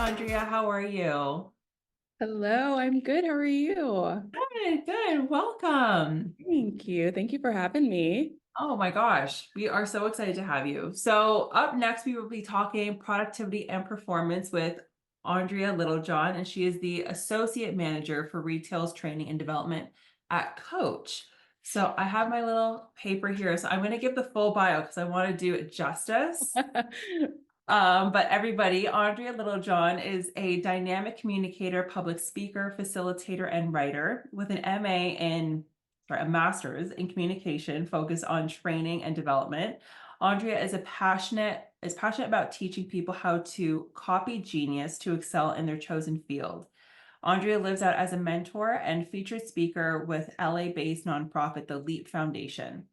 Aundria. How are you? Hello, I'm good. How are you? Good, good. Welcome. Thank you. Thank you for having me. Oh my gosh, we are so excited to have you. So, up next, we will be talking productivity and performance with Aundria Littlejohn, and she is the Associate Manager for Retail's Training and Development at Coach. So, I have my little paper here. So, I'm going to give the full bio because I want to do it justice. But everybody, Aundria Littlejohn is a dynamic communicator, public speaker, facilitator, and writer with an a master's in communication focused on training and development. Aundria is passionate about teaching people how to copy genius to excel in their chosen field. Aundria lives out as a mentor and featured speaker with LA-based nonprofit, the Leap Foundation.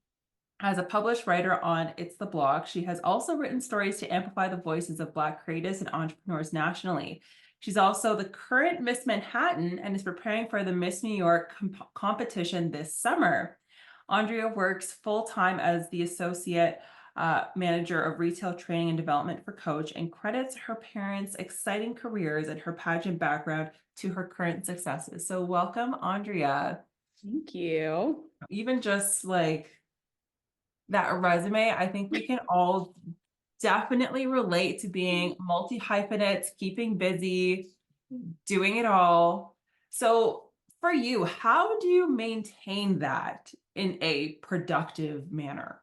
As a published writer on It's the Blog, she has also written stories to amplify the voices of Black creatives and entrepreneurs nationally. She's also the current Miss Manhattan and is preparing for the Miss New York competition this summer. Aundria works full-time as the associate manager of retail training and development for Coach and credits her parents' exciting careers and her pageant background to her current successes. So welcome, Aundria. Thank you. Even just like that resume, I think we can all definitely relate to being multi-hyphenates, keeping busy, doing it all. So for you, how do you maintain that in a productive manner?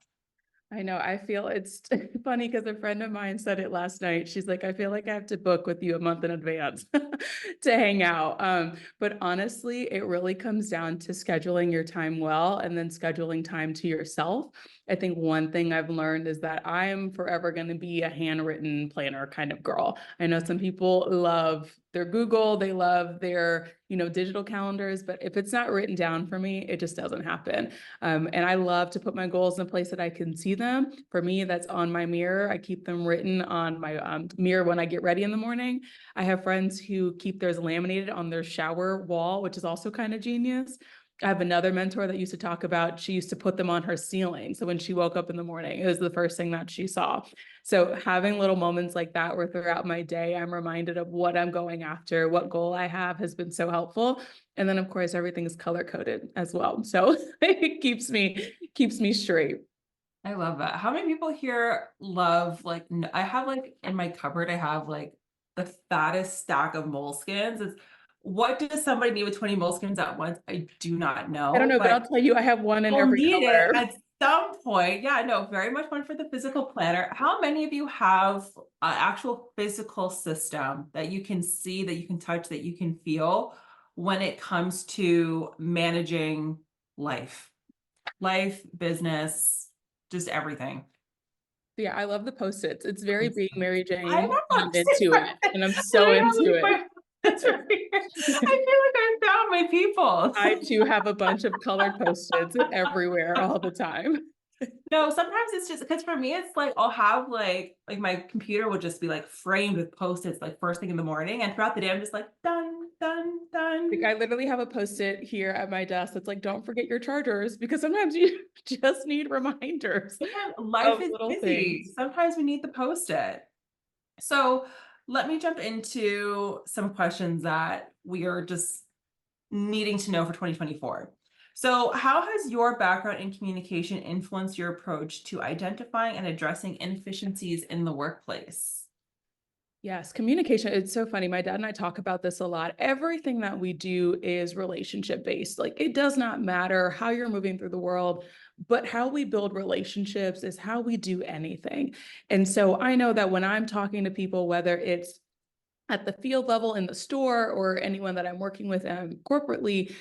I know. I feel it's funny because a friend of mine said it last night. She's like, I feel like I have to book with you a month in advance to hang out. But honestly, it really comes down to scheduling your time well and then scheduling time to yourself. I think one thing I've learned is that I'm forever going to be a handwritten planner kind of girl. I know some people love their Google, they love their, digital calendars, but if it's not written down for me, it just doesn't happen. And I love to put my goals in a place that I can see them. For me, that's on my mirror. I keep them written on my mirror when I get ready in the morning. I have friends who keep theirs laminated on their shower wall, which is also kind of genius. I have another mentor that used to talk about, she used to put them on her ceiling. So when she woke up in the morning, it was the first thing that she saw. So having little moments like that where throughout my day, I'm reminded of what I'm going after, what goal I have has been so helpful. And then of course, everything is color coded as well. So it keeps me straight. I love that. How many people here love I have like in my cupboard, I have like the fattest stack of moleskins. What does somebody need with 20 moleskins at once? I do not I don't know, know, but but I'll tell you, I have one in we'll every need it color. at some point. Yeah, no, very much one for the physical planner. How many of you have an actual physical system that you can see, that you can touch, that you can feel when it comes to managing life, business, just everything? Yeah, I love the Post-its. It's very being Mary I Jane, know. and I'm into it, and I'm so into Literally, it. that's right here. I feel like I found my people. I too have a bunch of colored Post-its everywhere all the time. No, sometimes it's just because for me, it's like I'll have like my computer will just be like framed with post-its like first thing in the morning, and throughout the day, I'm just like done, done, Like done. I literally have a Post-it here at my desk that's like, don't forget your chargers, because sometimes you just need reminders Sometimes life of is little busy. things. Sometimes we need the post-it. So let me jump into some questions that we are just needing to know for 2024. So, how has your background in communication influenced your approach to identifying and addressing inefficiencies in the workplace? Yes, communication. It's so funny. My dad and I talk about this a lot. Everything that we do is relationship based. Like it does not matter how you're moving through the world, but how we build relationships is how we do anything. And so I know that when I'm talking to people, whether it's at the field level in the store or anyone that I'm working with corporately,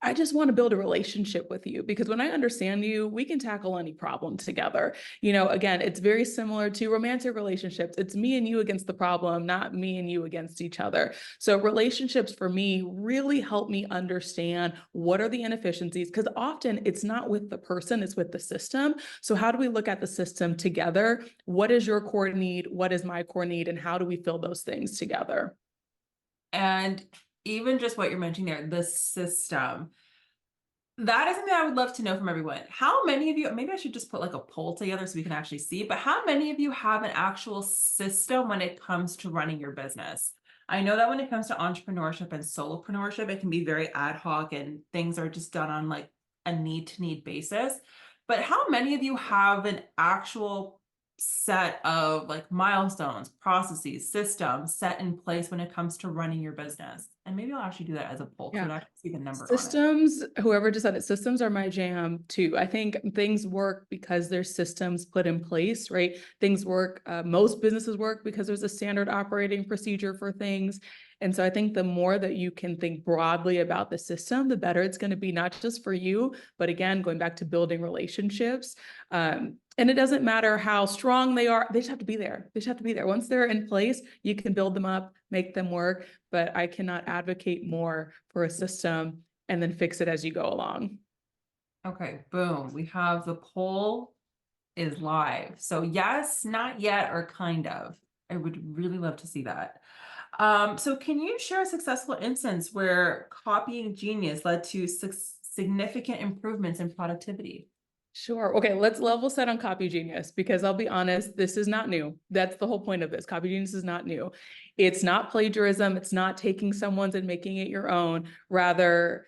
I just want to build a relationship with you because when I understand you, we can tackle any problem together. Again, it's very similar to romantic relationships. It's me and you against the problem, not me and you against each other. So relationships for me really help me understand what are the inefficiencies because often it's not with the person, it's with the system. So how do we look at the system together? What is your core need? What is my core need? And how do we fill those things together? And even just what you're mentioning there, the system. That is something I would love to know from everyone. How many of you, maybe I should just put like a poll together so we can actually see, but how many of you have an actual system when it comes to running your business? I know that when it comes to entrepreneurship and solopreneurship, it can be very ad hoc and things are just done on like a need to need basis. But how many of you have an actual set of like milestones, processes, systems set in place when it comes to running your business? And maybe I'll actually do that as a poll because Yeah. we're not going to see the number on it. Systems, whoever decided systems are my jam too. I think things work because there's systems put in place, right? Things work, most businesses work because there's a standard operating procedure for things. And so I think the more that you can think broadly about the system, the better it's going to be, not just for you, but again, going back to building relationships. And it doesn't matter how strong they are, they just have to be there. They just have to be there. Once they're in place, you can build them up, make them work. But I cannot advocate more for a system and then fix it as you go along. Okay, boom. We have the poll is live. So yes, not yet, or kind of. I would really love to see that. So can you share a successful instance where copying genius led to significant improvements in productivity? Sure. Okay, let's level set on Copy Genius because I'll be honest, this is not new. That's the whole point of this. Copy Genius is not new. It's not plagiarism. It's not taking someone's and making it your own. Rather,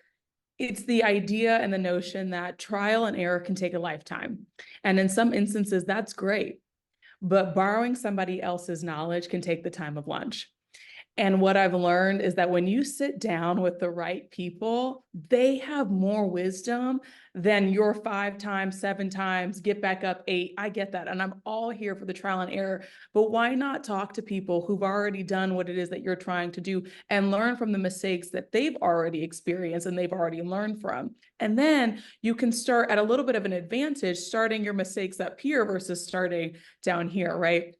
it's the idea and the notion that trial and error can take a lifetime. And in some instances, that's great. But borrowing somebody else's knowledge can take the time of lunch. And what I've learned is that when you sit down with the right people, they have more wisdom than your 5 times, 7 times, get back up 8. I get that. And I'm all here for the trial and error. But why not talk to people who've already done what it is that you're trying to do and learn from the mistakes that they've already experienced and they've already learned from? And then you can start at a little bit of an advantage, starting your mistakes up here versus starting down here, right?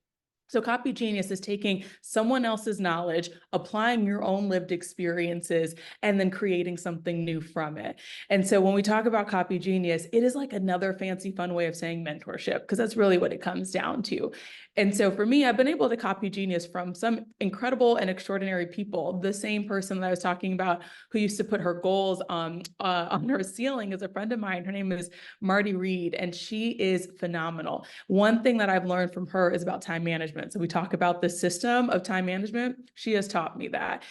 So Copy Genius is taking someone else's knowledge, applying your own lived experiences, and then creating something new from it. And so when we talk about Copy Genius, it is like another fancy, fun way of saying mentorship, because that's really what it comes down to. And so for me, I've been able to copy genius from some incredible and extraordinary people. The same person that I was talking about who used to put her goals on her ceiling is a friend of mine. Her name is Marty Reed, and she is phenomenal. One thing that I've learned from her is about time management. So we talk about the system of time management. She has taught me that.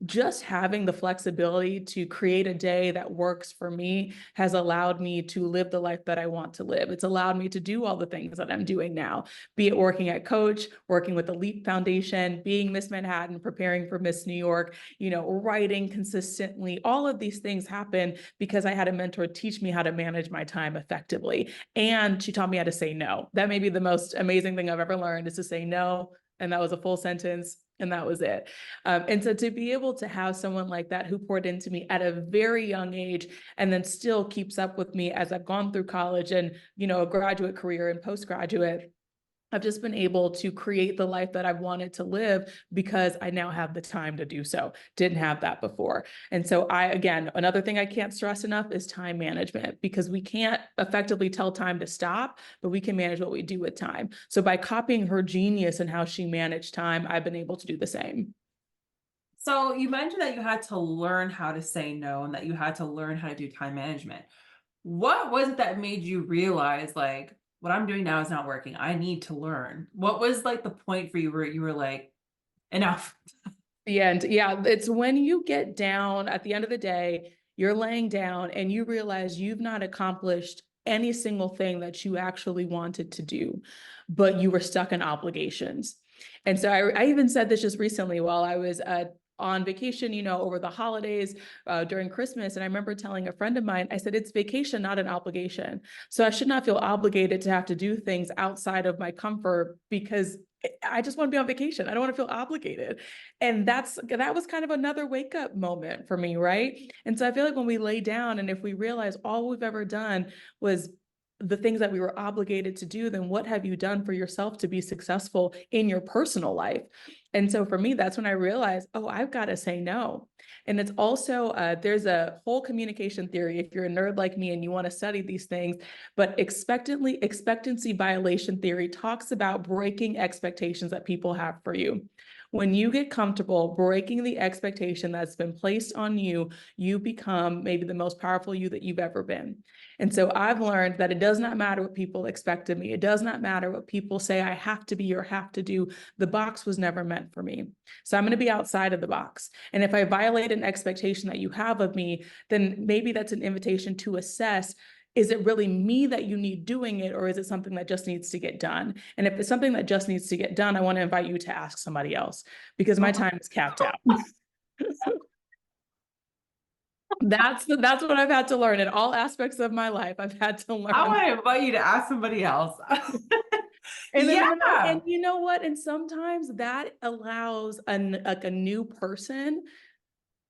Just having the flexibility to create a day that works for me has allowed me to live the life that I want to live. It's allowed me to do all the things that I'm doing now, be it working at Coach, working with the LEAP Foundation, being Miss Manhattan, preparing for Miss New York, writing consistently. All of these things happen because I had a mentor teach me how to manage my time effectively. And she taught me how to say no. That may be the most amazing thing I've ever learned, is to say no. And that was a full sentence. And that was it. And so to be able to have someone like that who poured into me at a very young age and then still keeps up with me as I've gone through college and, a graduate career and postgraduate, I've just been able to create the life that I've wanted to live because I now have the time to do so. Didn't have that before. And so again, another thing I can't stress enough is time management, because we can't effectively tell time to stop, but we can manage what we do with time. So by copying her genius and how she managed time, I've been able to do the same. So you mentioned that you had to learn how to say no and that you had to learn how to do time management. What was it that made you realize like what I'm doing now is not working? I need to learn. What was like the point for you where you were like, enough? The end. Yeah, it's when you get down at the end of the day, you're laying down and you realize you've not accomplished any single thing that you actually wanted to do, but you were stuck in obligations. And so I even said this just recently while I was on vacation, over the holidays, during Christmas. And I remember telling a friend of mine, I said, it's vacation, not an obligation. So I should not feel obligated to have to do things outside of my comfort because I just want to be on vacation. I don't want to feel obligated. And that was kind of another wake up moment for me, right? And so I feel like when we lay down and if we realize all we've ever done was the things that we were obligated to do, then what have you done for yourself to be successful in your personal life? And so for me, that's when I realized, oh, I've got to say no. And it's also, there's a whole communication theory if you're a nerd like me and you want to study these things, but expectancy violation theory talks about breaking expectations that people have for you. When you get comfortable breaking the expectation that's been placed on you, you become maybe the most powerful you that you've ever been. And so I've learned that it does not matter what people expect of me. It does not matter what people say I have to be or have to do. The box was never meant for me. So I'm going to be outside of the box. And if I violate an expectation that you have of me, then maybe that's an invitation to assess, is it really me that you need doing it, or is it something that just needs to get done? And if it's something that just needs to get done, I want to invite you to ask somebody else because my Oh my- time is capped out. That's what I've had to learn in all aspects of my life. I've had to I learn. want to invite you to ask somebody else. And then Yeah. you know what? And sometimes that allows a new person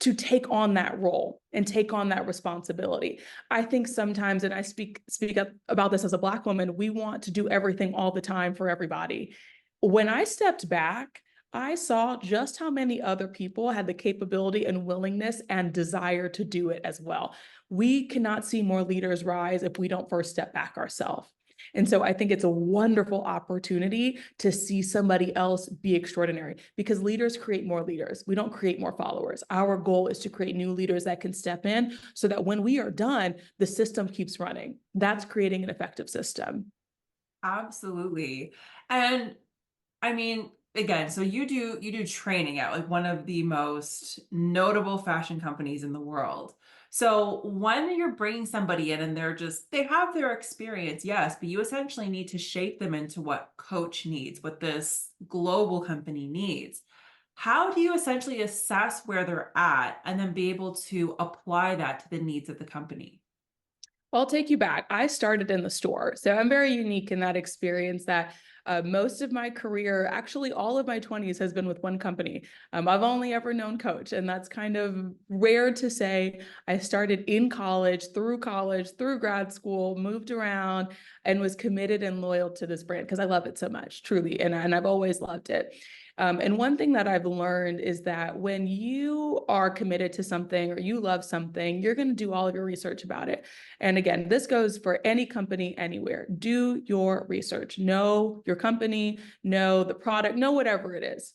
to take on that role and take on that responsibility. I think sometimes, and I speak up about this as a Black woman, we want to do everything all the time for everybody. When I stepped back, I saw just how many other people had the capability and willingness and desire to do it as well. We cannot see more leaders rise if we don't first step back ourselves. And so I think it's a wonderful opportunity to see somebody else be extraordinary, because leaders create more leaders. We don't create more followers. Our goal is to create new leaders that can step in so that when we are done, the system keeps running. That's creating an effective system. Absolutely. And I mean, again, so you do training at like one of the most notable fashion companies in the world. So when you're bringing somebody in and they have their experience, yes, but you essentially need to shape them into what Coach needs, what this global company needs. How do you essentially assess where they're at and then be able to apply that to the needs of the company? I'll take you back. I started in the store. So I'm very unique in that experience that most of my career, actually all of my 20s has been with one company. I've only ever known Coach, and that's kind of rare to say. I started in college, through grad school, moved around, and was committed and loyal to this brand because I love it so much, truly. And I've always loved it. And one thing that I've learned is that when you are committed to something or you love something, you're going to do all of your research about it. And again, this goes for any company anywhere. Do your research. Know your company, know the product, know whatever it is.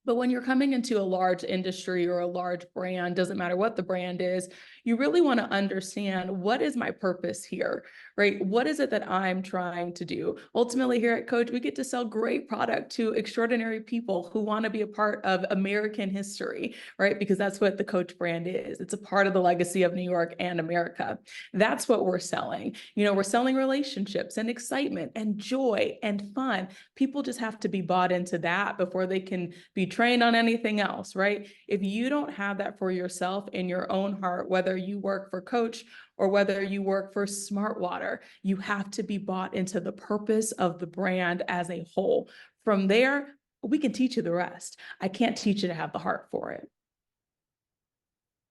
But when you're coming into a large industry or a large brand, doesn't matter what the brand is, you really want to understand, what is my purpose here, right? What is it that I'm trying to do? Ultimately, here at Coach, we get to sell great product to extraordinary people who want to be a part of American history, right? Because that's what the Coach brand is. It's a part of the legacy of New York and America. That's what we're selling. You know, we're selling relationships and excitement and joy and fun. People just have to be bought into that before they can be trained on anything else, right? If you don't have that for yourself in your own heart, whether you work for Coach or whether you work for Smart Water, you have to be bought into the purpose of the brand as a whole. From there, we can teach you the rest. I can't teach you to have the heart for it.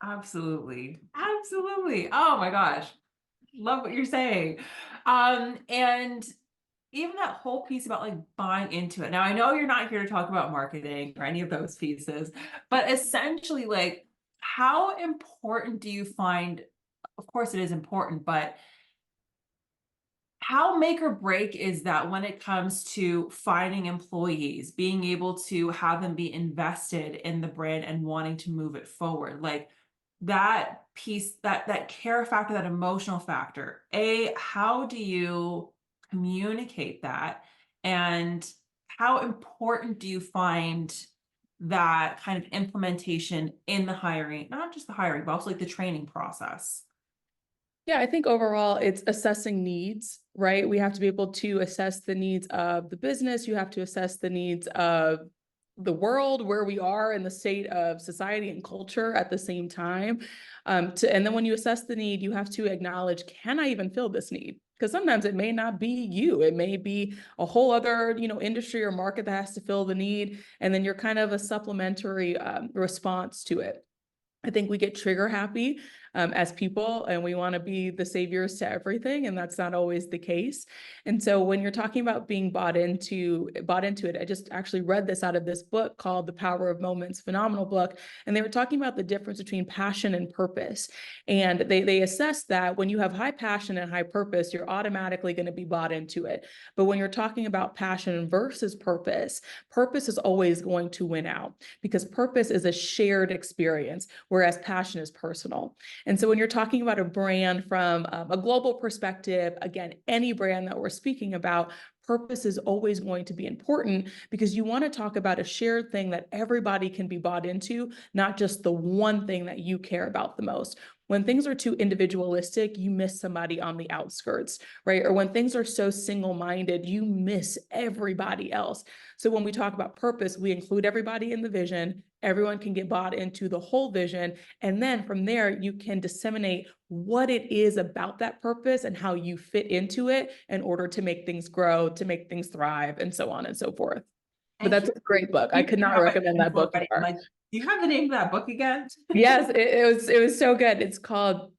Absolutely. Absolutely. Oh my gosh. Love what you're saying. And even that whole piece about like buying into it. Now, I know you're not here to talk about marketing or any of those pieces, but essentially, like, how important do you find? Of course, it is important, but how make or break is that when it comes to finding employees, being able to have them be invested in the brand and wanting to move it forward? Like that piece, that care factor, that emotional factor. How do you communicate that? And how important do you find that kind of implementation in the hiring, not just the hiring, but also like the training process? Yeah, I think overall it's assessing needs, right? We have to be able to assess the needs of the business. You have to assess the needs of the world, where we are in the state of society and culture at the same time. And then when you assess the need, you have to acknowledge, can I even fill this need? Because sometimes it may not be you. It may be a whole other, industry or market that has to fill the need. And then you're kind of a supplementary response to it. I think we get trigger happy as people, and we want to be the saviors to everything, and that's not always the case. And so when you're talking about being bought into it, I just actually read this out of this book called The Power of Moments, phenomenal book, and they were talking about the difference between passion and purpose. And they assessed that when you have high passion and high purpose, you're automatically going to be bought into it. But when you're talking about passion versus purpose, purpose is always going to win out, because purpose is a shared experience, whereas passion is personal. And so when you're talking about a brand from a global perspective, again, any brand that we're speaking about, purpose is always going to be important, because you want to talk about a shared thing that everybody can be bought into, not just the one thing that you care about the most. When things are too individualistic, you miss somebody on the outskirts, right? Or when things are so single-minded, you miss everybody else. So when we talk about purpose, we include everybody in the vision. Everyone can get bought into the whole vision. And then from there, you can disseminate what it is about that purpose and how you fit into it in order to make things grow, to make things thrive, and so on and so forth. But And that's here a great book. I you could not have my recommend that info book ready. I'm more. like, do you have the name of that book again? Yes, it was so good. It's called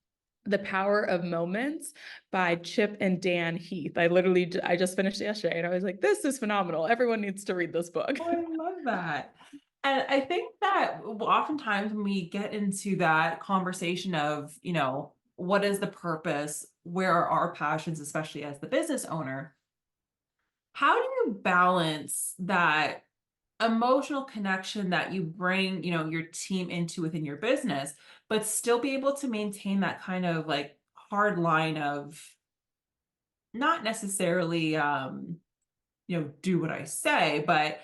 The Power of Moments by Chip and Dan Heath. I just finished it yesterday, and I was like, this is phenomenal. Everyone needs to read this book. Oh, I love that. And I think that oftentimes when we get into that conversation of, what is the purpose? Where are our passions, especially as the business owner? How do you balance that emotional connection that you bring, your team into within your business, but still be able to maintain that kind of like hard line of not necessarily, do what I say, but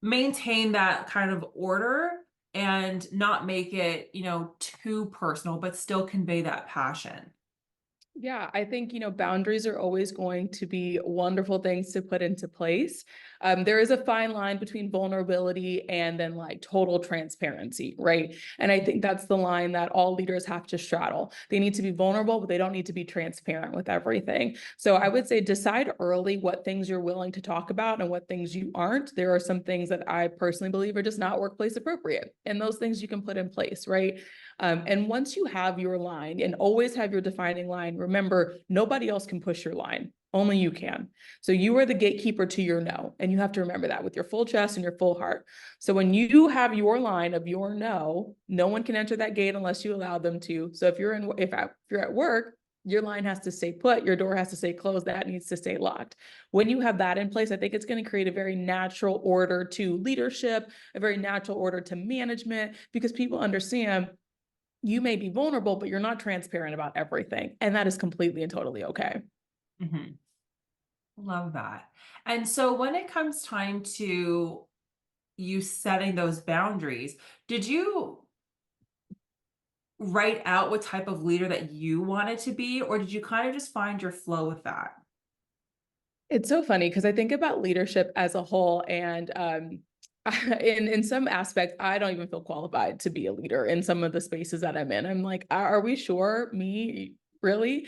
maintain that kind of order and not make it, too personal, but still convey that passion. Yeah, I think, boundaries are always going to be wonderful things to put into place. There is a fine line between vulnerability and then like total transparency, right? And I think that's the line that all leaders have to straddle. They need to be vulnerable, but they don't need to be transparent with everything. So I would say decide early what things you're willing to talk about and what things you aren't. There are some things that I personally believe are just not workplace appropriate, and those things you can put in place, right? And once you have your line, and always have your defining line, remember, nobody else can push your line. Only you can. So you are the gatekeeper to your no. And you have to remember that with your full chest and your full heart. So when you have your line of your no, no one can enter that gate unless you allow them to. So if you're at work, your line has to stay put, your door has to stay closed, that needs to stay locked. When you have that in place, I think it's going to create a very natural order to leadership, a very natural order to management, because people understand you may be vulnerable, but you're not transparent about everything. And that is completely and totally okay. Mhm. Love that. And so when it comes time to you setting those boundaries, did you write out what type of leader that you wanted to be, or did you kind of just find your flow with that? It's so funny because I think about leadership as a whole, and in some aspects, I don't even feel qualified to be a leader in some of the spaces that I'm in. I'm like, are we sure? Me? Really?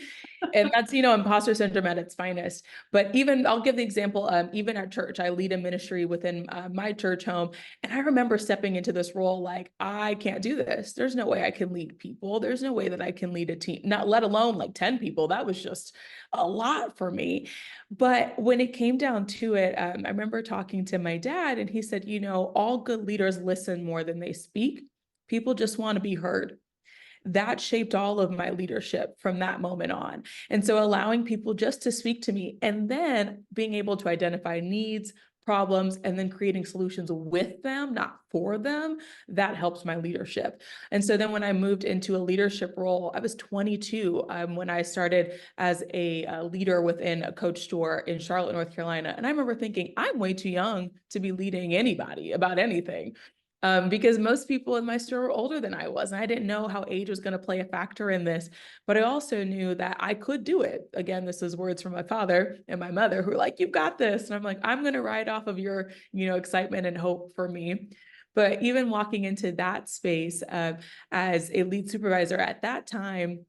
And that's, imposter syndrome at its finest. But even, I'll give the example, even at church, I lead a ministry within my church home. And I remember stepping into this role like, I can't do this. There's no way I can lead people. There's no way that I can lead a team, not let alone like 10 people. That was just a lot for me. But when it came down to it, I remember talking to my dad, and he said, all good leaders listen more than they speak. People just want to be heard. That shaped all of my leadership from that moment on. And so allowing people just to speak to me, and then being able to identify needs, problems, and then creating solutions with them, not for them, that helps my leadership. And so then when I moved into a leadership role, I was 22 when I started as a leader within a Coach store in Charlotte, North Carolina. And I remember thinking, I'm way too young to be leading anybody about anything. Because most people in my store were older than I was, and I didn't know how age was going to play a factor in this. But I also knew that I could do it. Again, this is words from my father and my mother who were like, "You've got this," and I'm like, "I'm going to ride off of your, excitement and hope for me." But even walking into that space as a lead supervisor at that time,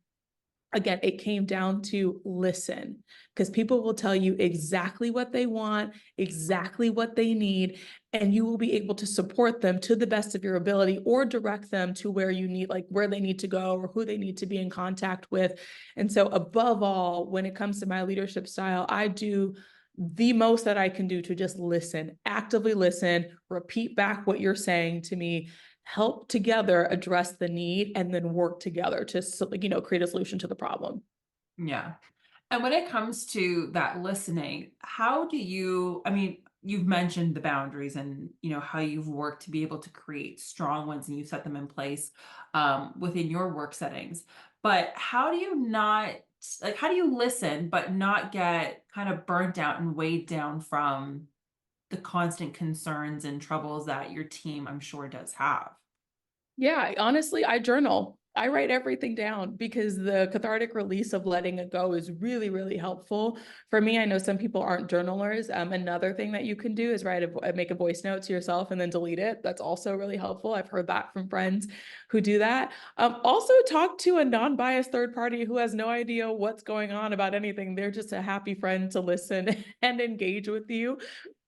Again, it came down to listen, because people will tell you exactly what they want, exactly what they need, and you will be able to support them to the best of your ability or direct them to where you need, like where they need to go or who they need to be in contact with. And so above all, when it comes to my leadership style, I do the most that I can do to just listen, actively listen, repeat back what you're saying to me, help together address the need, and then work together to, create a solution to the problem. Yeah. And when it comes to that listening, how do you, I mean, you've mentioned the boundaries and, how you've worked to be able to create strong ones and you set them in place within your work settings. But how do you not, like, how do you listen, but not get kind of burnt out and weighed down from the constant concerns and troubles that your team, I'm sure, does have? Yeah, honestly, I journal. I write everything down because the cathartic release of letting it go is really, really helpful. For me, I know some people aren't journalers. Another thing that you can do is make a voice note to yourself and then delete it. That's also really helpful. I've heard that from friends who do that. Also, talk to a non-biased third party who has no idea what's going on about anything. They're just a happy friend to listen and engage with you.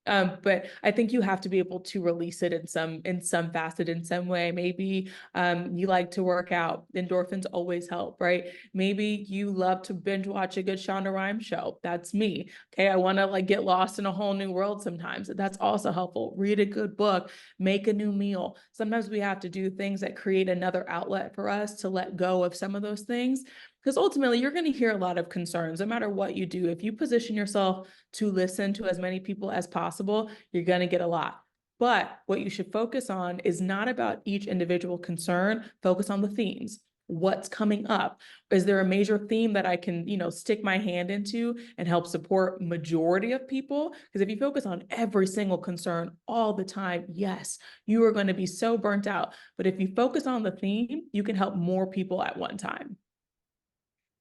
But I think you have to be able to release it in some facet, in some way. Maybe you like to work out. Endorphins always help, right? Maybe you love to binge watch a good Shonda Rhimes show. That's me. Okay. I want to like get lost in a whole new world sometimes. That's also helpful. Read a good book, make a new meal. Sometimes we have to do things that create another outlet for us to let go of some of those things. Because ultimately, you're going to hear a lot of concerns no matter what you do. If you position yourself to listen to as many people as possible, you're going to get a lot. But what you should focus on is not about each individual concern, focus on the themes. What's coming up? Is there a major theme that I can, stick my hand into and help support majority of people? Because if you focus on every single concern all the time, yes, you are going to be so burnt out. But if you focus on the theme, you can help more people at one time.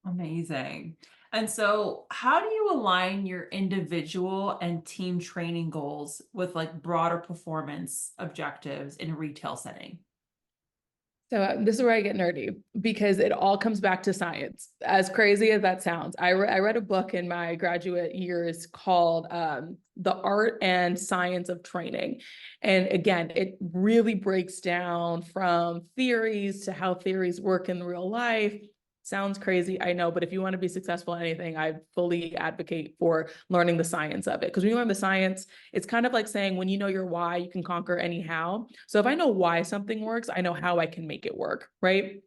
Amazing. And so, how do you align your individual and team training goals with like broader performance objectives in a retail setting? So this is where I get nerdy because it all comes back to science. As crazy as that sounds, I read a book in my graduate years called The Art and Science of Training. And again, it really breaks down from theories to how theories work in real life. Sounds crazy, I know, but if you want to be successful in anything, I fully advocate for learning the science of it. Because when you learn the science, it's kind of like saying when you know your why, you can conquer any how. So if I know why something works, I know how I can make it work, right?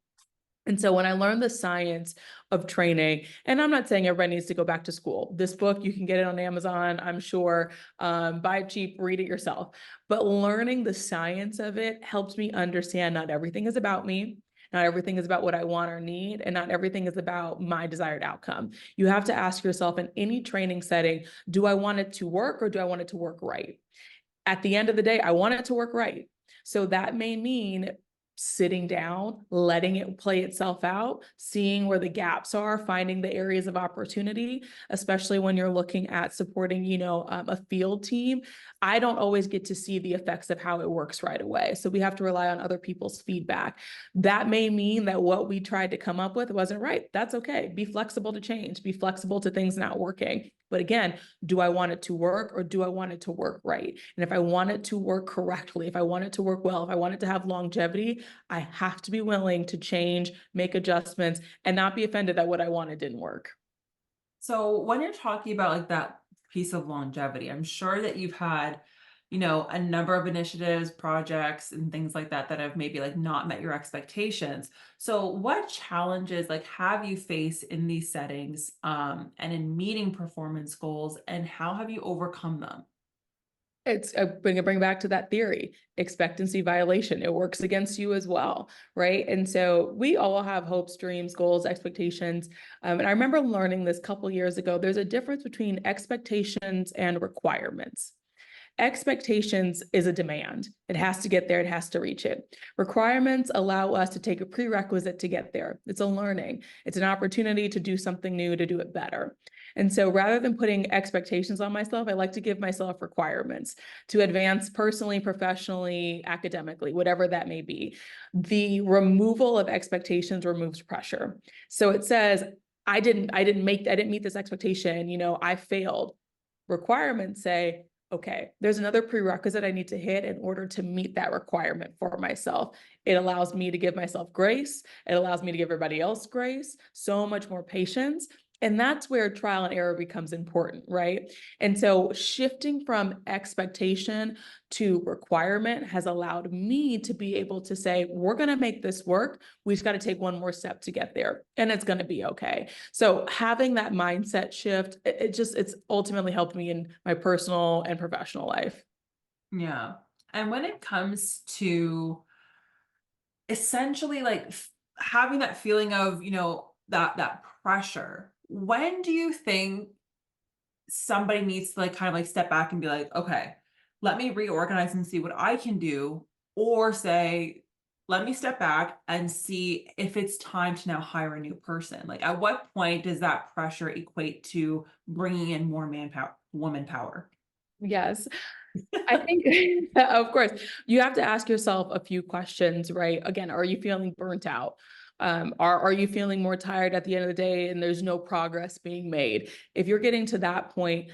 And so when I learned the science of training, and I'm not saying everybody needs to go back to school. This book, you can get it on Amazon, I'm sure. Buy it cheap, read it yourself. But learning the science of it helps me understand not everything is about me. Not everything is about what I want or need, and not everything is about my desired outcome. You have to ask yourself in any training setting, do I want it to work or do I want it to work right? At the end of the day, I want it to work right. So that may mean sitting down, letting it play itself out, seeing where the gaps are, finding the areas of opportunity, especially when you're looking at supporting, a field team. I don't always get to see the effects of how it works right away. So we have to rely on other people's feedback. That may mean that what we tried to come up with wasn't right. That's okay. Be flexible to change, be flexible to things not working. But again, do I want it to work or do I want it to work right? And if I want it to work correctly, if I want it to work well, if I want it to have longevity, I have to be willing to change, make adjustments, and not be offended that what I wanted didn't work. So, when you're talking about like that piece of longevity, I'm sure that you've had, a number of initiatives, projects, and things like that that have maybe like not met your expectations. So, what challenges like have you faced in these settings and in meeting performance goals, and how have you overcome them? It's bring back to that theory, expectancy violation. It works against you as well, right? And so we all have hopes, dreams, goals, expectations. And I remember learning this a couple years ago. There's a difference between expectations and requirements. Expectations is a demand. It has to get there. It has to reach it. Requirements allow us to take a prerequisite to get there. It's a learning. It's an opportunity to do something new, to do it better. And so rather than putting expectations on myself, I like to give myself requirements to advance personally, professionally, academically, whatever that may be. The removal of expectations removes pressure. So it says, I didn't meet this expectation, I failed. Requirements say, okay, there's another prerequisite I need to hit in order to meet that requirement for myself. It allows me to give myself grace. It allows me to give everybody else grace, so much more patience. And that's where trial and error becomes important, right? And so shifting from expectation to requirement has allowed me to be able to say, we're going to make this work. We just got to take one more step to get there, and it's going to be okay. So having that mindset shift, it's ultimately helped me in my personal and professional life. Yeah. And when it comes to essentially like having that feeling of, that pressure, when do you think somebody needs to like kind of like step back and be like, okay, let me reorganize and see what I can do, or say, let me step back and see if it's time to now hire a new person. Like, at what point does that pressure equate to bringing in more manpower, woman power? Yes. I think, of course, you have to ask yourself a few questions, right? Again, are you feeling burnt out? Are you feeling more tired at the end of the day and there's no progress being made? If you're getting to that point,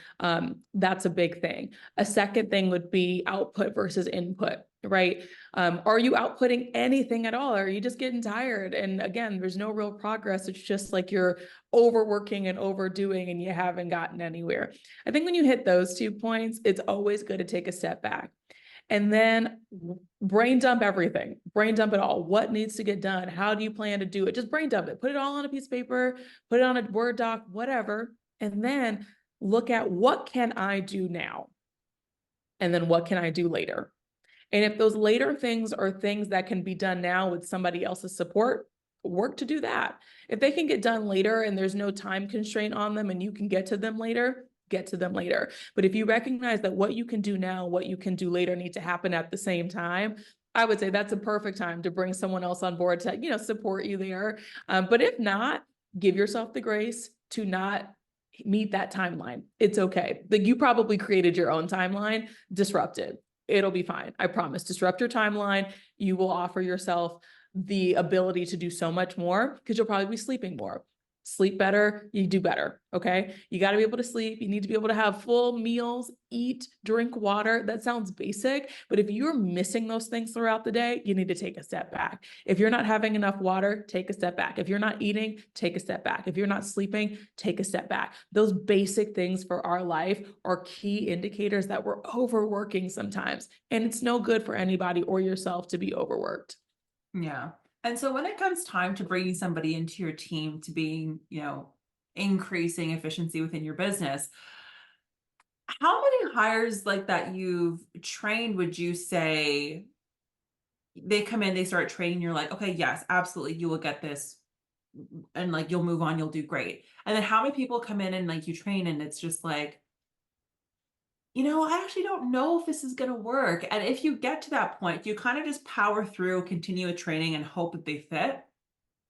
that's a big thing. A second thing would be output versus input, right? Are you outputting anything at all? Or are you just getting tired? And again, there's no real progress. It's just like you're overworking and overdoing and you haven't gotten anywhere. I think when you hit those 2 points, it's always good to take a step back and then brain dump everything, brain dump it all. What needs to get done? How do you plan to do it? Just brain dump it, put it all on a piece of paper, put it on a Word doc, whatever. And then look at what can I do now? And then what can I do later? And if those later things are things that can be done now with somebody else's support, work to do that. If they can get done later and there's no time constraint on them and you can get to them later, get to them later. But if you recognize that what you can do now, what you can do later need to happen at the same time, I would say that's a perfect time to bring someone else on board to, support you there. But if not, give yourself the grace to not meet that timeline. It's okay. Like, you probably created your own timeline, disrupt it. It'll be fine. I promise. Disrupt your timeline. You will offer yourself the ability to do so much more because you'll probably be sleeping more. Sleep better, you do better. Okay. You got to be able to sleep. You need to be able to have full meals, eat, drink water. That sounds basic, but if you're missing those things throughout the day, you need to take a step back. If you're not having enough water, take a step back. If you're not eating, take a step back. If you're not sleeping, take a step back. Those basic things for our life are key indicators that we're overworking sometimes, and it's no good for anybody or yourself to be overworked. Yeah. And so when it comes time to bringing somebody into your team to being, increasing efficiency within your business, how many hires like that you've trained would you say they come in, they start training, you're like, okay, yes, absolutely, you will get this, and like you'll move on, you'll do great. And then how many people come in and like you train and it's just like, I actually don't know if this is going to work. And if you get to that point, do you kind of just power through, continue with training and hope that they fit?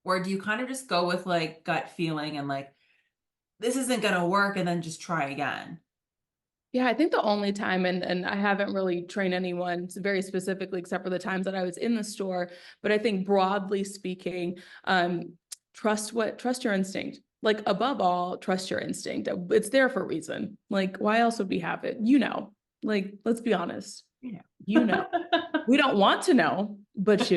Or do you kind of just go with like gut feeling and like, this isn't going to work and then just try again? Yeah, I think the only time, and I haven't really trained anyone very specifically, except for the times that I was in the store, but I think broadly speaking, trust your instinct. Like, above all, trust your instinct. It's there for a reason. Like, why else would we have it? Like, let's be honest. Yeah. You know. We don't want to know, but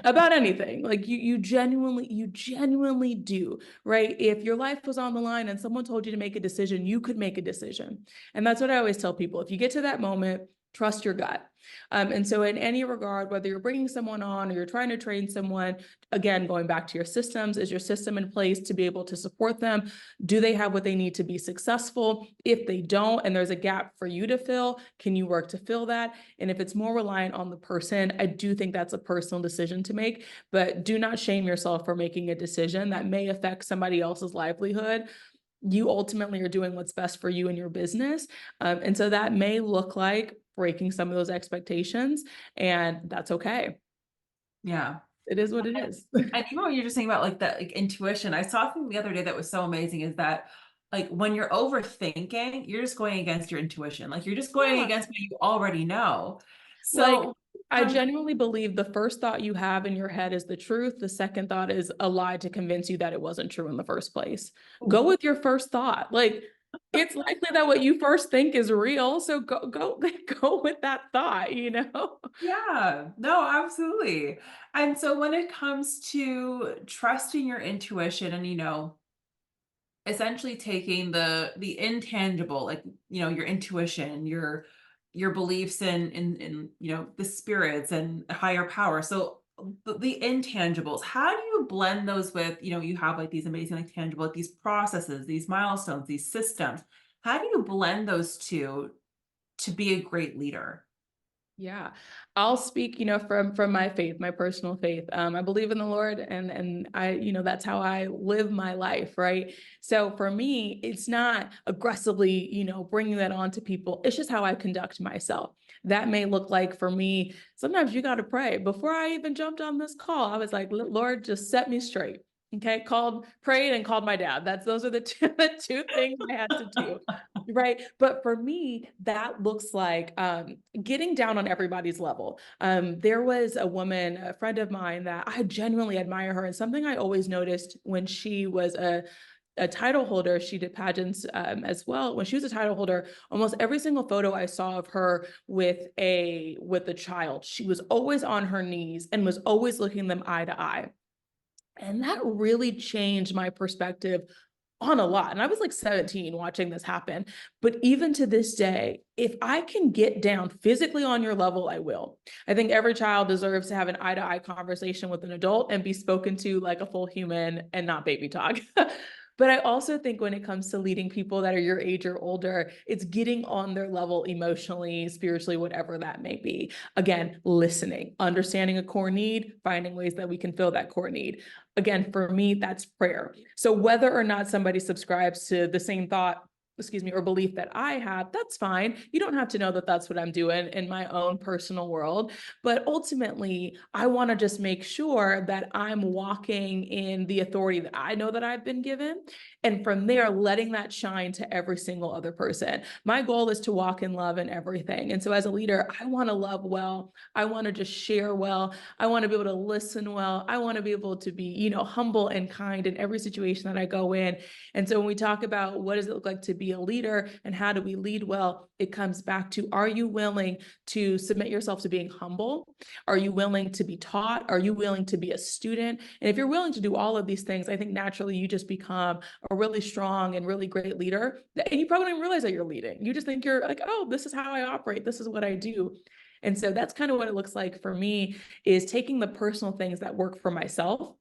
about anything. Like, you genuinely do, right? If your life was on the line and someone told you to make a decision, you could make a decision. And that's what I always tell people. If you get to that moment, trust your gut. And so in any regard, whether you're bringing someone on or you're trying to train someone, again, going back to your systems, is your system in place to be able to support them? Do they have what they need to be successful? If they don't, and there's a gap for you to fill, can you work to fill that? And if it's more reliant on the person, I do think that's a personal decision to make, but do not shame yourself for making a decision that may affect somebody else's livelihood. You ultimately are doing what's best for you and your business. And so that may look like breaking some of those expectations, and that's okay. Yeah. It is what it is. And even when you're just saying about like that, like intuition, I saw something the other day that was so amazing is that like when you're overthinking, you're just going against your intuition. Like you're just going Yeah. against what you already know. Like, So I genuinely believe the first thought you have in your head is the truth. The second thought is a lie to convince you that it wasn't true in the first place. Go with your first thought. Like, it's likely that what you first think is real. So go with that thought, you know? Yeah, no, absolutely. And so when it comes to trusting your intuition and, essentially taking the intangible, like, your intuition, your beliefs in, the spirits and higher power. So the intangibles, how do you blend those with, you have like these amazing, like tangible, like these processes, these milestones, these systems. How do you blend those two to be a great leader? Yeah, I'll speak, from my faith, my personal faith. I believe in the Lord, and I, that's how I live my life, right? So for me, it's not aggressively, bringing that on to people. It's just how I conduct myself. That may look like for me. Sometimes you got to pray. Before I even jumped on this call, I was like, Lord, just set me straight. Okay, prayed, and called my dad. Those are the the two things I had to do. Right. But for me, that looks like getting down on everybody's level. There was a woman, a friend of mine, that I genuinely admire her. And something I always noticed when she was a title holder, she did pageants as well. When she was a title holder, almost every single photo I saw of her with a child, she was always on her knees and was always looking them eye to eye. And that really changed my perspective on a lot. And I was like 17 watching this happen. But even to this day, if I can get down physically on your level, I will. I think every child deserves to have an eye to eye conversation with an adult and be spoken to like a full human and not baby talk. But I also think when it comes to leading people that are your age or older, it's getting on their level emotionally, spiritually, whatever that may be. Again, listening, understanding a core need, finding ways that we can fill that core need. Again, for me, that's prayer. So whether or not somebody subscribes to the same thought, or belief that I have, that's fine. You don't have to know that that's what I'm doing in my own personal world. But ultimately, I want to just make sure that I'm walking in the authority that I know that I've been given. And from there, letting that shine to every single other person. My goal is to walk in love in everything. And so as a leader, I want to love well. I want to just share well. I want to be able to listen well. I want to be able to be, humble and kind in every situation that I go in. And so when we talk about what does it look like to be a leader and how do we lead well, it comes back to, are you willing to submit yourself to being humble? Are you willing to be taught? Are you willing to be a student? And if you're willing to do all of these things, I think naturally you just become a really strong and really great leader. And you probably don't realize that you're leading. You just think you're like, oh, this is how I operate. This is what I do. And so that's kind of what it looks like for me, is taking the personal things that work for myself,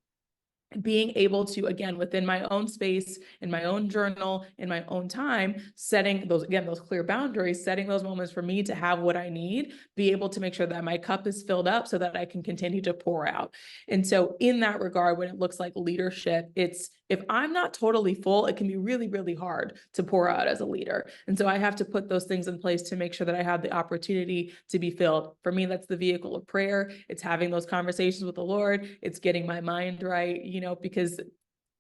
being able to, again, within my own space, in my own journal, in my own time, setting those, again, those clear boundaries, setting those moments for me to have what I need, be able to make sure that my cup is filled up so that I can continue to pour out. And so in that regard, when it looks like leadership, it's, if I'm not totally full, it can be really, really hard to pour out as a leader. And so I have to put those things in place to make sure that I have the opportunity to be filled. For me, that's the vehicle of prayer. It's having those conversations with the Lord. It's getting my mind right, because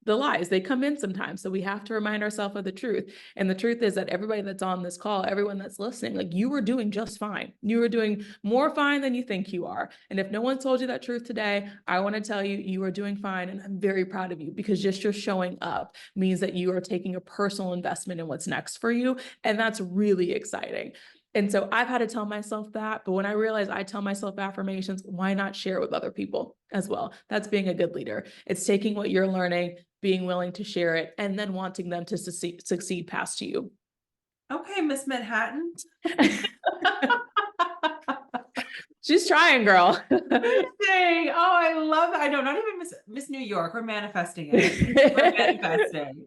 the lies, they come in sometimes. So we have to remind ourselves of the truth. And the truth is that everybody that's on this call, everyone that's listening, like, you were doing just fine. You were doing more fine than you think you are. And if no one told you that truth today, I want to tell you, you are doing fine. And I'm very proud of you, because just your showing up means that you are taking a personal investment in what's next for you. And that's really exciting. And so I've had to tell myself that, but when I realized I tell myself affirmations, why not share it with other people as well? That's being a good leader. It's taking what you're learning, being willing to share it, and then wanting them to succeed past you. Okay, Miss Manhattan. She's trying, girl. Amazing. Oh, I love that. I know, not even Miss New York. We're manifesting it. We're manifesting.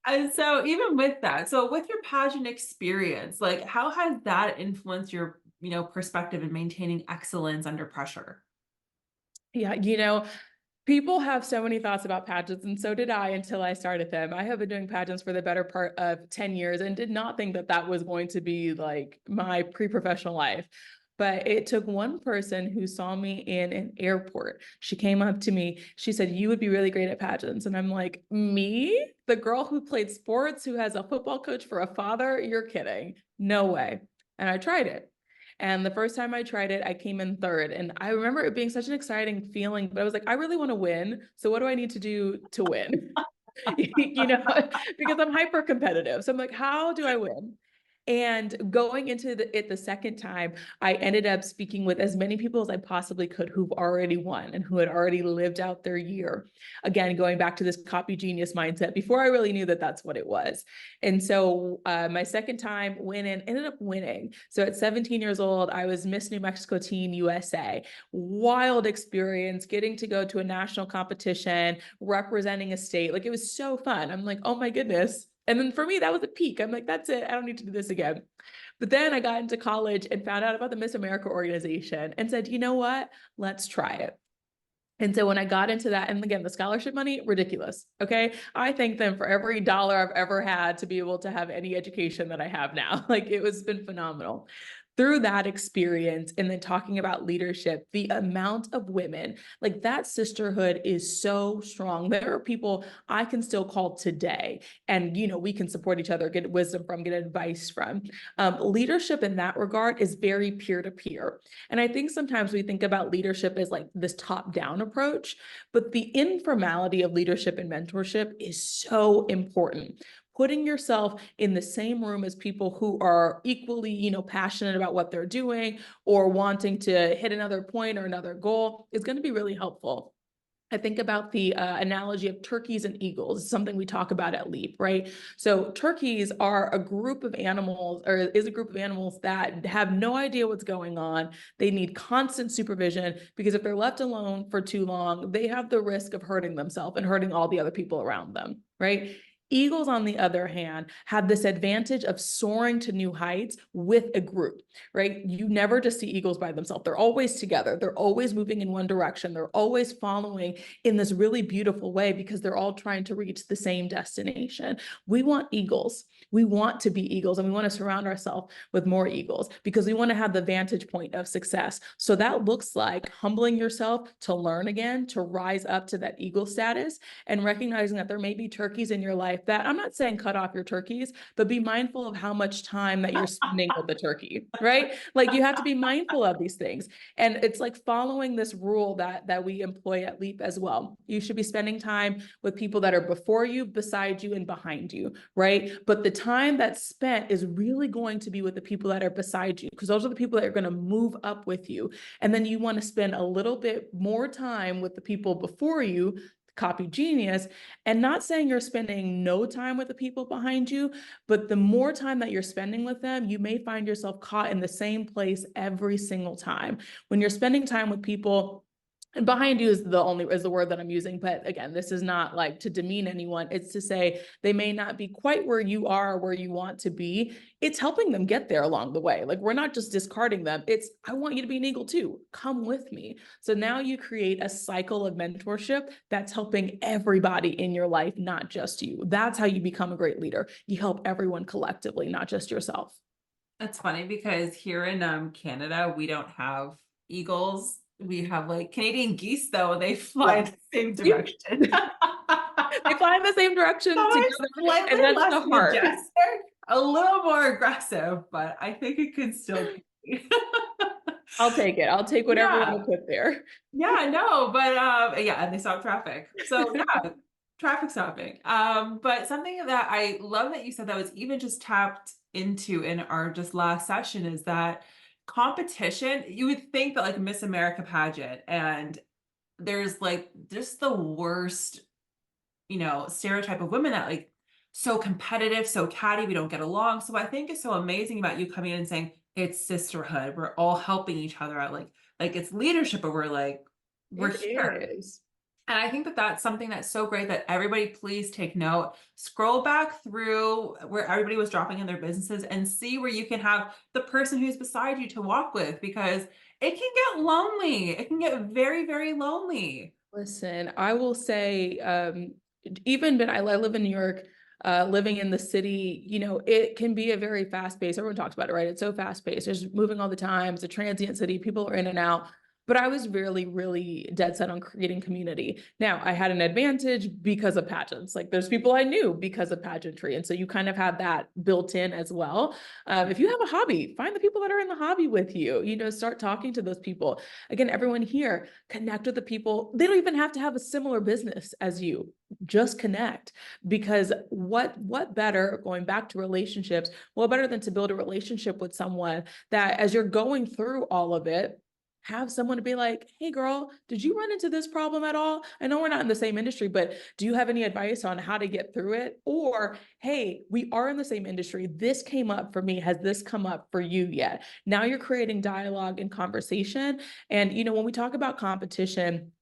And so even with that, so with your pageant experience, like, how has that influenced your, perspective in maintaining excellence under pressure? Yeah, people have so many thoughts about pageants, and so did I until I started them. I have been doing pageants for the better part of 10 years and did not think that that was going to be like my pre-professional life. But it took one person who saw me in an airport. She came up to me. She said, "You would be really great at pageants." And I'm like, "Me? The girl who played sports, who has a football coach for a father? You're kidding. No way." And I tried it. And the first time I tried it, I came in third. And I remember it being such an exciting feeling, but I was like, I really want to win. So what do I need to do to win? You know, because I'm hyper competitive. So I'm like, how do I win? And going into it the second time, I ended up speaking with as many people as I possibly could who've already won and who had already lived out their year. Again, going back to this copy genius mindset before I really knew that that's what it was. And so my second time went in, ended up winning. So at 17 years old, I was Miss New Mexico Teen USA. Wild experience, getting to go to a national competition, representing a state. Like it was so fun. I'm like, oh my goodness. And then for me, that was a peak. I'm like, that's it. I don't need to do this again. But then I got into college and found out about the Miss America organization and said, you know what? Let's try it. And so when I got into that, and again, the scholarship money, ridiculous. Okay. I thank them for every dollar I've ever had to be able to have any education that I have now. Like it was been phenomenal. Through that experience and then talking about leadership, the amount of women, like that sisterhood is so strong. There are people I can still call today and, you know, we can support each other, get wisdom from, get advice from. Leadership in that regard is very peer-to-peer. And I think sometimes we think about leadership as like this top-down approach, but the informality of leadership and mentorship is so important. Putting yourself in the same room as people who are equally, you know, passionate about what they're doing or wanting to hit another point or another goal is going to be really helpful. I think about the analogy of turkeys and eagles. It's something we talk about at LEAP, right? So turkeys are a group of animals, or is a group of animals that have no idea what's going on. They need constant supervision because if they're left alone for too long, they have the risk of hurting themselves and hurting all the other people around them, right? Eagles, on the other hand, have this advantage of soaring to new heights with a group, right? You never just see eagles by themselves. They're always together. They're always moving in one direction. They're always following in this really beautiful way because they're all trying to reach the same destination. We want eagles. We want to be eagles and we want to surround ourselves with more eagles because we want to have the vantage point of success. So that looks like humbling yourself to learn again, to rise up to that eagle status and recognizing that there may be turkeys in your life that I'm not saying cut off your turkeys, but be mindful of how much time that you're spending with the turkey, right? Like you have to be mindful of these things. And it's like following this rule that we employ at LEAP as well. You should be spending time with people that are before you, beside you, and behind you, right? But the time that's spent is really going to be with the people that are beside you, because those are the people that are going to move up with you. And then you want to spend a little bit more time with the people before you, copy genius, and not saying you're spending no time with the people behind you, but the more time that you're spending with them, you may find yourself caught in the same place every single time. When you're spending time with people, and behind you is the word that I'm using, but again, this is not like to demean anyone. It's to say they may not be quite where you are, where you want to be. It's helping them get there along the way. Like we're not just discarding them. It's, I want you to be an eagle too. Come with me. So now you create a cycle of mentorship that's helping everybody in your life, not just you. That's how you become a great leader. You help everyone collectively, not just yourself. That's funny because here in Canada, we don't have eagles. We have like Canadian geese, though. They fly in the same direction. They fly in the same direction So together, it's slightly and that's less the heart. majestic, a little more aggressive, but I think it could still be. I'll take it. I'll take whatever you Yeah. want to put there. Yeah, no, but yeah, and they stop traffic. So yeah, traffic stopping. But something that I love that you said that was even just tapped into in our just last session is that competition, you would think that like Miss America pageant and there's like just the worst, stereotype of women that like so competitive, so catty, we don't get along. So I think it's so amazing about you coming in and saying it's sisterhood. We're all helping each other out. Like it's leadership, but we're It here. is. And I think that that's something that's so great that everybody please take note. Scroll back through where everybody was dropping in their businesses and see where you can have the person who's beside you to walk with because it can get lonely. It can get very, very lonely. Listen, I will say, even when I live in New York, living in the city, you know, it can be a very fast paced. Everyone talks about it, right? It's so fast paced. There's moving all the time. It's a transient city. People are in and out. But I was really, really dead set on creating community. Now, I had an advantage because of pageants. Like there's people I knew because of pageantry. And so you kind of have that built in as well. If you have a hobby, find the people that are in the hobby with you, start talking to those people. Again, everyone here, connect with the people. They don't even have to have a similar business as you. Just connect, because what better, going back to relationships, what better than to build a relationship with someone that as you're going through all of it, have someone to be like, hey girl, did you run into this problem at all? I know we're not in the same industry, but do you have any advice on how to get through it? Or, hey, we are in the same industry. This came up for me. Has this come up for you yet? Now you're creating dialogue and conversation. And, when we talk about competition,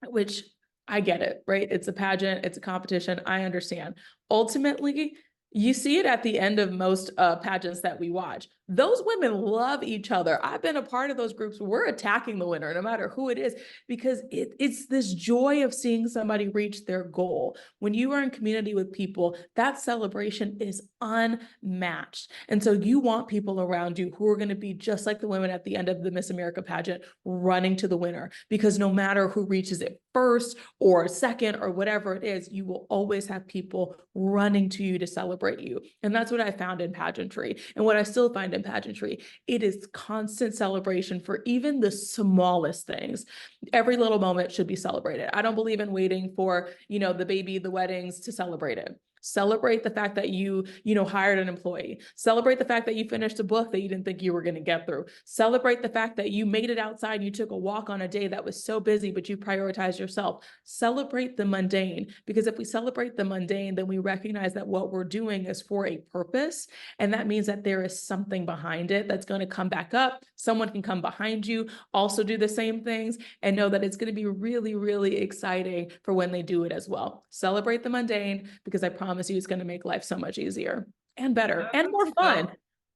which I get it, right? It's a pageant, it's a competition. I understand. Ultimately, you see it at the end of most pageants that we watch. Those women love each other. I've been a part of those groups. We're attacking the winner, no matter who it is, because it's this joy of seeing somebody reach their goal. When you are in community with people, that celebration is unmatched. And so you want people around you who are going to be just like the women at the end of the Miss America pageant, running to the winner, because no matter who reaches it first or second or whatever it is, you will always have people running to you to celebrate you. And that's what I found in pageantry, and what I still find in pageantry. It is constant celebration for even the smallest things. Every little moment should be celebrated. I don't believe in waiting for, the baby, the weddings to celebrate it. Celebrate the fact that you hired an employee. Celebrate the fact that you finished a book that you didn't think you were going to get through. Celebrate the fact that you made it outside and you took a walk on a day that was so busy, but you prioritized yourself. Celebrate the mundane, because if we celebrate the mundane, then we recognize that what we're doing is for a purpose. And that means that there is something behind it that's going to come back up. Someone can come behind you, also do the same things, and know that it's going to be really, really exciting for when they do it as well. Celebrate the mundane, because I promise you it's going to make life so much easier and better and more fun. I'm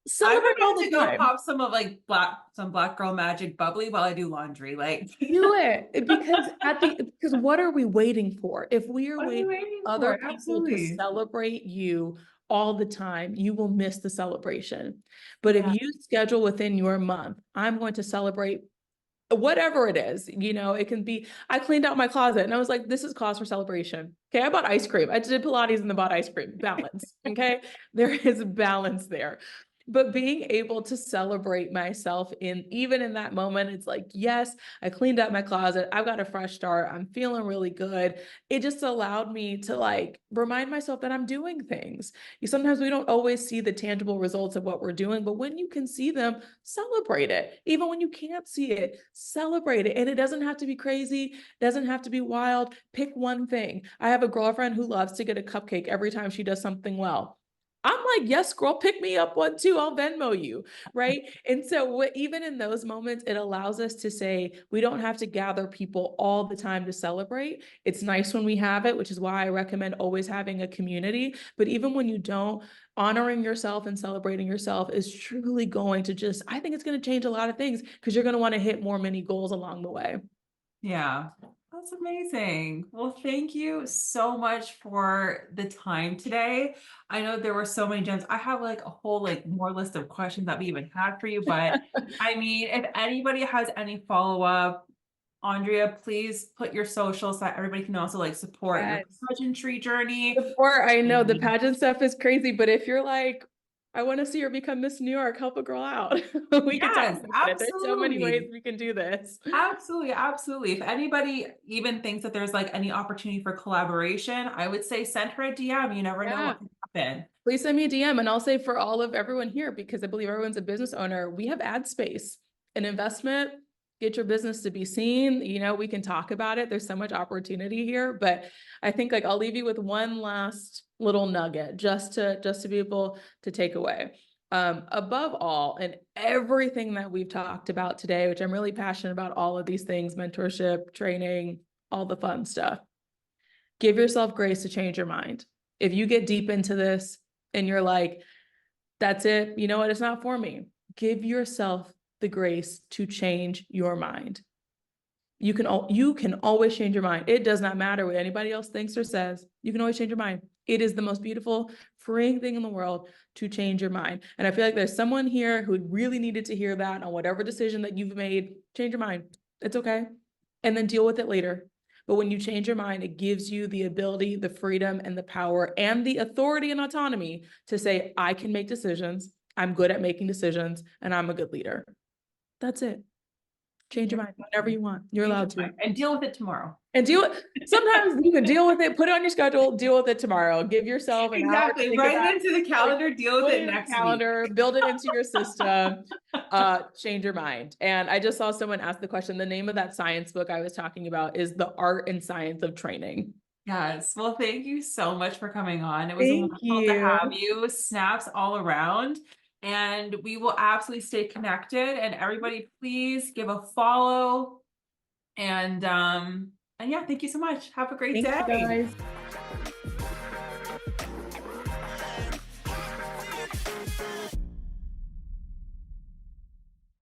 Celebrate all about to the go time. pop some of like some black girl magic bubbly while I do laundry. Like, Do it, because what are we waiting for? If we are what are you waiting waiting for other for? people to Absolutely. celebrate you all the time, you will miss the celebration. But if Yeah. you schedule within your month, I'm going to celebrate whatever it is, it can be, I cleaned out my closet and I was like, this is cause for celebration. Okay. I bought ice cream. I did Pilates and then bought ice cream. Balance. Okay. There is balance there. But being able to celebrate myself even in that moment, it's like, yes, I cleaned up my closet. I've got a fresh start. I'm feeling really good. It just allowed me to like remind myself that I'm doing things. Sometimes we don't always see the tangible results of what we're doing, but when you can see them, celebrate it. Even when you can't see it, celebrate it. And it doesn't have to be crazy, doesn't have to be wild. Pick one thing. I have a girlfriend who loves to get a cupcake every time she does something well. I'm like, yes, girl, pick me up one too. I'll Venmo you. Right. And so even in those moments, it allows us to say, we don't have to gather people all the time to celebrate. It's nice when we have it, which is why I recommend always having a community. But even when you don't, honoring yourself and celebrating yourself is truly going to I think it's going to change a lot of things, because you're going to want to hit more mini goals along the way. Yeah. That's amazing. Well, thank you so much for the time today. I know there were so many gems. I have like a whole like more list of questions that we even had for you, but I mean, if anybody has any follow-up, Andrea, please put your socials so that everybody can also like support your Yes. pageantry journey. Before, I know the And pageant stuff is crazy, but if you're like, I want to see her become Miss New York, help a girl out. We can talk yes, about it. There's so many ways absolutely. we can do this. Absolutely, absolutely. If anybody even thinks that there's like any opportunity for collaboration, I would say send her a DM. You never know Yeah. what can happen. Please send me a DM, and I'll say for all of everyone here, because I believe everyone's a business owner, we have ad space, an investment, get your business to be seen. We can talk about it. There's so much opportunity here, but I think like I'll leave you with one last little nugget just to be able to take away. Above all, and everything that we've talked about today, which I'm really passionate about, all of these things, mentorship, training, all the fun stuff. Give yourself grace to change your mind. If you get deep into this and you're like, that's it, you know what, it's not for me. Give yourself the grace to change your mind. You can always change your mind. It does not matter what anybody else thinks or says. You can always change your mind. It is the most beautiful, freeing thing in the world to change your mind. And I feel like there's someone here who really needed to hear that on whatever decision that you've made. Change your mind. It's okay. And then deal with it later. But when you change your mind, it gives you the ability, the freedom, and the power, and the authority and autonomy to say, I can make decisions. I'm good at making decisions, and I'm a good leader. That's it. Change your mind whenever you want. You're allowed to. And deal with it tomorrow. And sometimes you can deal with it, put it on your schedule, deal with it tomorrow. Give yourself an hour to Exactly. think Write about it into the calendar, deal with put it in your next calendar, week. build it into your system, change your mind. And I just saw someone ask the question, the name of that science book I was talking about is The Art and Science of Training. Yes. Well, thank you so much for coming on. It was Thank wonderful to you. have you. Snaps all around. And we will absolutely stay connected. And everybody, please give a follow. And yeah, thank you so much. Have a great Thank you day. guys.